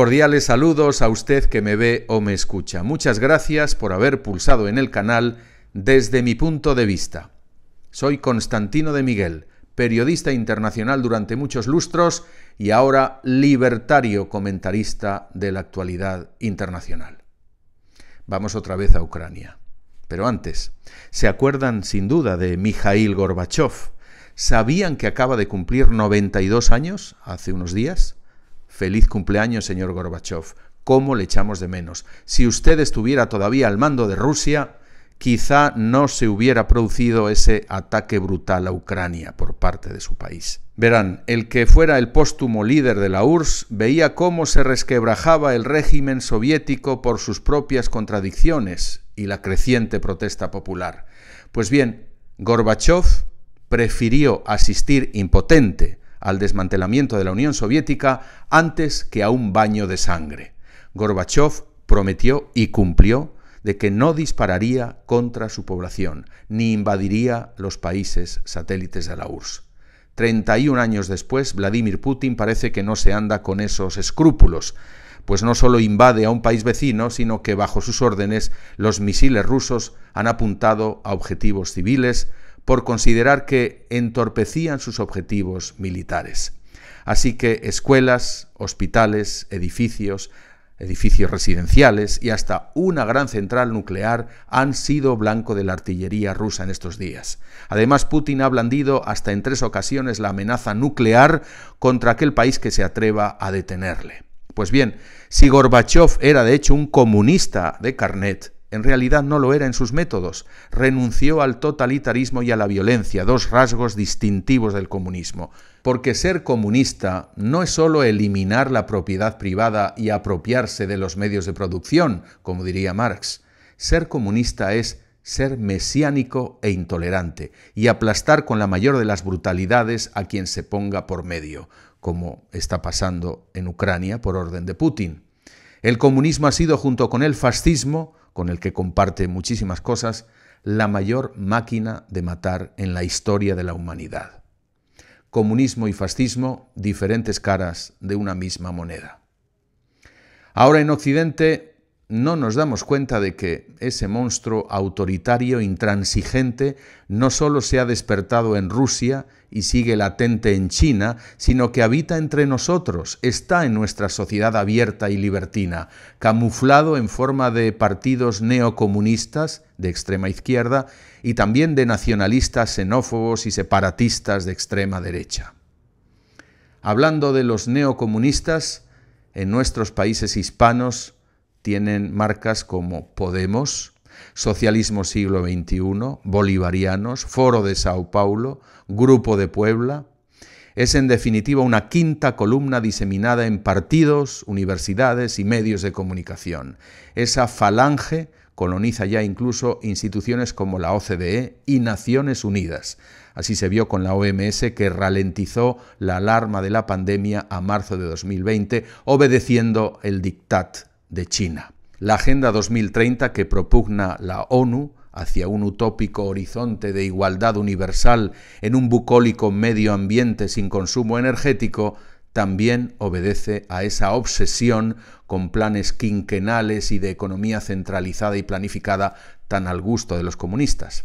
cordiales saludos a usted que me ve o me escucha. Muchas gracias por haber pulsado en el canal Desde mi punto de vista. Soy Constantino de Miguel, periodista internacional durante muchos lustros y ahora libertario comentarista de la actualidad internacional. Vamos otra vez a Ucrania. Pero antes, ¿se acuerdan sin duda de Mikhail Gorbachev? ¿Sabían que acaba de cumplir 92 años hace unos días? Feliz cumpleaños, señor Gorbachev. ¿Cómo le echamos de menos? Si usted estuviera todavía al mando de Rusia, quizá no se hubiera producido ese ataque brutal a Ucrania por parte de su país. Verán, el que fuera el póstumo líder de la URSS veía cómo se resquebrajaba el régimen soviético por sus propias contradicciones y la creciente protesta popular. Pues bien, Gorbachev prefirió asistir impotente al desmantelamiento de la Unión Soviética antes que a un baño de sangre. Gorbachev prometió y cumplió de que no dispararía contra su población, ni invadiría los países satélites de la URSS. 31 años después, Vladimir Putin parece que no se anda con esos escrúpulos, pues no solo invade a un país vecino, sino que bajo sus órdenes los misiles rusos han apuntado a objetivos civiles por considerar que entorpecían sus objetivos militares. Así que escuelas, hospitales, edificios residenciales y hasta una gran central nuclear han sido blanco de la artillería rusa en estos días. Además, Putin ha blandido hasta en 3 ocasiones la amenaza nuclear contra aquel país que se atreva a detenerle. Pues bien, si Gorbachev era de hecho un comunista de carnet, en realidad no lo era en sus métodos. Renunció al totalitarismo y a la violencia, 2 rasgos distintivos del comunismo. Porque ser comunista no es solo eliminar la propiedad privada y apropiarse de los medios de producción, como diría Marx. Ser comunista es ser mesiánico e intolerante y aplastar con la mayor de las brutalidades a quien se ponga por medio, como está pasando en Ucrania por orden de Putin. El comunismo ha sido, junto con el fascismo, con el que comparte muchísimas cosas, la mayor máquina de matar en la historia de la humanidad. Comunismo y fascismo, diferentes caras de una misma moneda. Ahora en Occidente no nos damos cuenta de que ese monstruo autoritario, intransigente, no solo se ha despertado en Rusia y sigue latente en China, sino que habita entre nosotros, está en nuestra sociedad abierta y libertina, camuflado en forma de partidos neocomunistas de extrema izquierda y también de nacionalistas xenófobos y separatistas de extrema derecha. Hablando de los neocomunistas, en nuestros países hispanos tienen marcas como Podemos, Socialismo Siglo XXI, Bolivarianos, Foro de Sao Paulo, Grupo de Puebla. Es en definitiva una quinta columna diseminada en partidos, universidades y medios de comunicación. Esa falange coloniza ya incluso instituciones como la OCDE y Naciones Unidas. Así se vio con la OMS, que ralentizó la alarma de la pandemia a marzo de 2020, obedeciendo el dictat de China. La Agenda 2030 que propugna la ONU hacia un utópico horizonte de igualdad universal en un bucólico medio ambiente sin consumo energético también obedece a esa obsesión con planes quinquenales y de economía centralizada y planificada tan al gusto de los comunistas.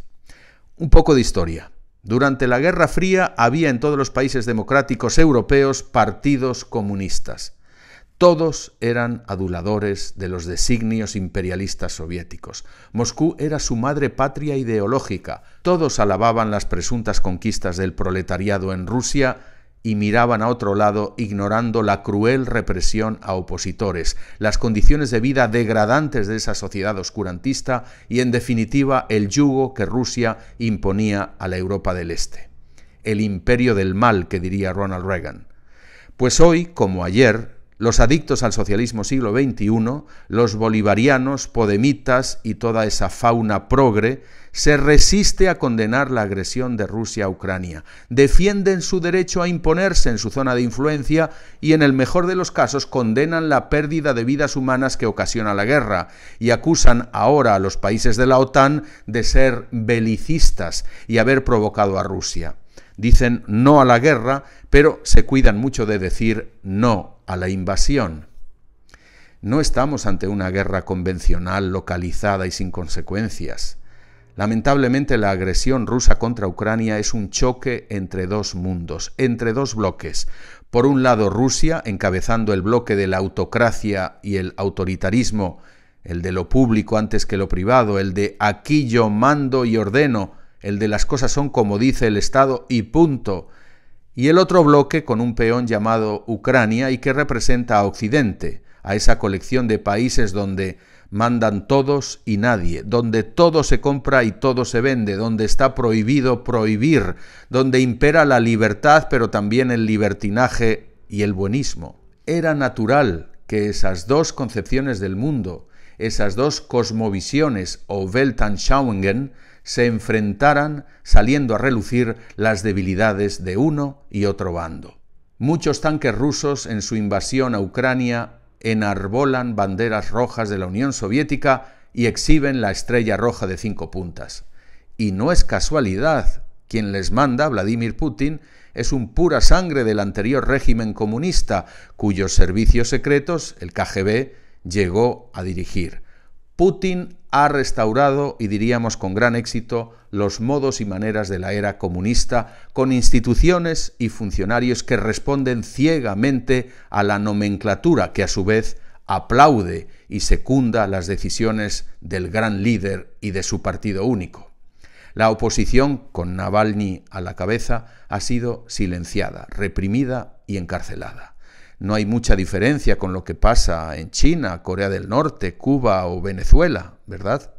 Un poco de historia. Durante la Guerra Fría había en todos los países democráticos europeos partidos comunistas. Todos eran aduladores de los designios imperialistas soviéticos. Moscú era su madre patria ideológica. Todos alababan las presuntas conquistas del proletariado en Rusia y miraban a otro lado ignorando la cruel represión a opositores, las condiciones de vida degradantes de esa sociedad oscurantista y, en definitiva, el yugo que Rusia imponía a la Europa del Este. El imperio del mal, que diría Ronald Reagan. Pues hoy, como ayer, los adictos al socialismo siglo XXI, los bolivarianos, podemitas y toda esa fauna progre, se resiste a condenar la agresión de Rusia a Ucrania. Defienden su derecho a imponerse en su zona de influencia y, en el mejor de los casos, condenan la pérdida de vidas humanas que ocasiona la guerra y acusan ahora a los países de la OTAN de ser belicistas y haber provocado a Rusia. Dicen no a la guerra, pero se cuidan mucho de decir no a la invasión. No estamos ante una guerra convencional, localizada y sin consecuencias. Lamentablemente, la agresión rusa contra Ucrania es un choque entre dos mundos, entre dos bloques. Por un lado, Rusia, encabezando el bloque de la autocracia y el autoritarismo, el de lo público antes que lo privado, el de aquí yo mando y ordeno, el de las cosas son como dice el Estado y punto. Y el otro bloque con un peón llamado Ucrania y que representa a Occidente, a esa colección de países donde mandan todos y nadie, donde todo se compra y todo se vende, donde está prohibido prohibir, donde impera la libertad pero también el libertinaje y el buenismo. Era natural que esas dos concepciones del mundo, esas dos cosmovisiones o Weltanschauungen, se enfrentaran saliendo a relucir las debilidades de uno y otro bando. Muchos tanques rusos en su invasión a Ucrania enarbolan banderas rojas de la Unión Soviética y exhiben la estrella roja de 5 puntas. Y no es casualidad, quien les manda, Vladimir Putin, es un pura sangre del anterior régimen comunista, cuyos servicios secretos el KGB llegó a dirigir. Putin ha restaurado, y diríamos con gran éxito, los modos y maneras de la era comunista, con instituciones y funcionarios que responden ciegamente a la nomenclatura que a su vez aplaude y secunda las decisiones del gran líder y de su partido único. La oposición, con Navalny a la cabeza, ha sido silenciada, reprimida y encarcelada. No hay mucha diferencia con lo que pasa en China, Corea del Norte, Cuba o Venezuela, ¿verdad?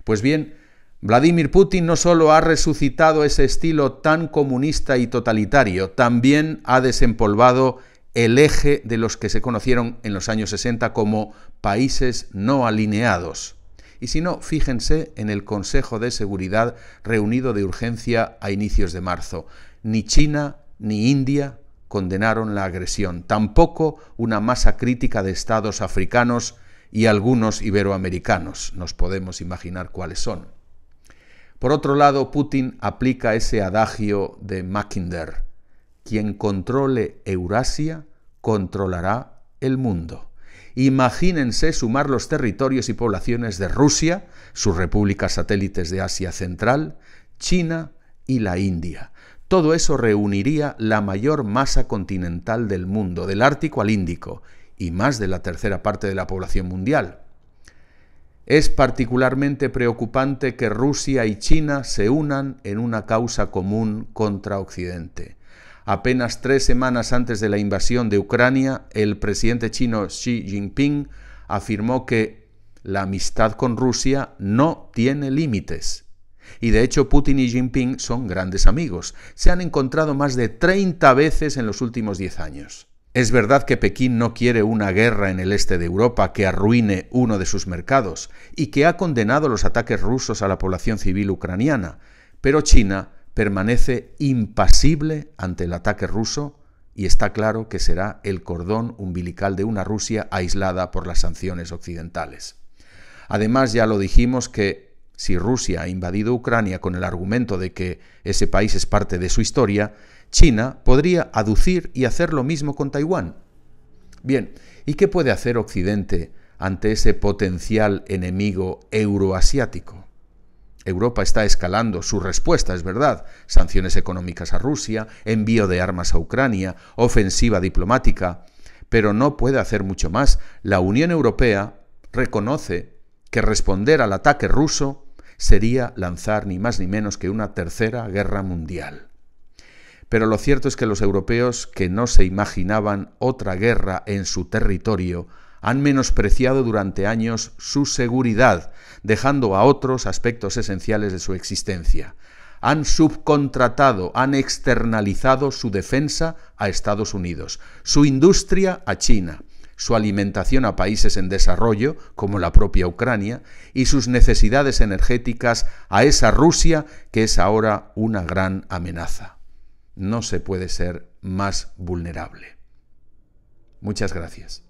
Pues bien, Vladimir Putin no solo ha resucitado ese estilo tan comunista y totalitario, también ha desempolvado el eje de los que se conocieron en los años 60 como países no alineados. Y si no, fíjense en el Consejo de Seguridad reunido de urgencia a inicios de marzo. Ni China ni India condenaron la agresión, tampoco una masa crítica de estados africanos y algunos iberoamericanos. Nos podemos imaginar cuáles son. Por otro lado, Putin aplica ese adagio de Mackinder: quien controle Eurasia, controlará el mundo. Imagínense sumar los territorios y poblaciones de Rusia, sus repúblicas satélites de Asia Central, China y la India. Todo eso reuniría la mayor masa continental del mundo, del Ártico al Índico, y más de la tercera parte de la población mundial. Es particularmente preocupante que Rusia y China se unan en una causa común contra Occidente. Apenas 3 semanas antes de la invasión de Ucrania, el presidente chino Xi Jinping afirmó que la amistad con Rusia no tiene límites. Y de hecho Putin y Jinping son grandes amigos. Se han encontrado más de 30 veces en los últimos 10 años. Es verdad que Pekín no quiere una guerra en el este de Europa que arruine uno de sus mercados y que ha condenado los ataques rusos a la población civil ucraniana, pero China permanece impasible ante el ataque ruso y está claro que será el cordón umbilical de una Rusia aislada por las sanciones occidentales. Además, ya lo dijimos que si Rusia ha invadido Ucrania con el argumento de que ese país es parte de su historia, China podría aducir y hacer lo mismo con Taiwán. Bien, ¿y qué puede hacer Occidente ante ese potencial enemigo euroasiático? Europa está escalando su respuesta, es verdad: sanciones económicas a Rusia, envío de armas a Ucrania, ofensiva diplomática, pero no puede hacer mucho más. La Unión Europea reconoce que responder al ataque ruso sería lanzar ni más ni menos que una tercera guerra mundial. Pero lo cierto es que los europeos, que no se imaginaban otra guerra en su territorio, han menospreciado durante años su seguridad, dejando a otros aspectos esenciales de su existencia. Han subcontratado, han externalizado su defensa a Estados Unidos, su industria a China, su alimentación a países en desarrollo, como la propia Ucrania, y sus necesidades energéticas a esa Rusia que es ahora una gran amenaza. No se puede ser más vulnerable. Muchas gracias.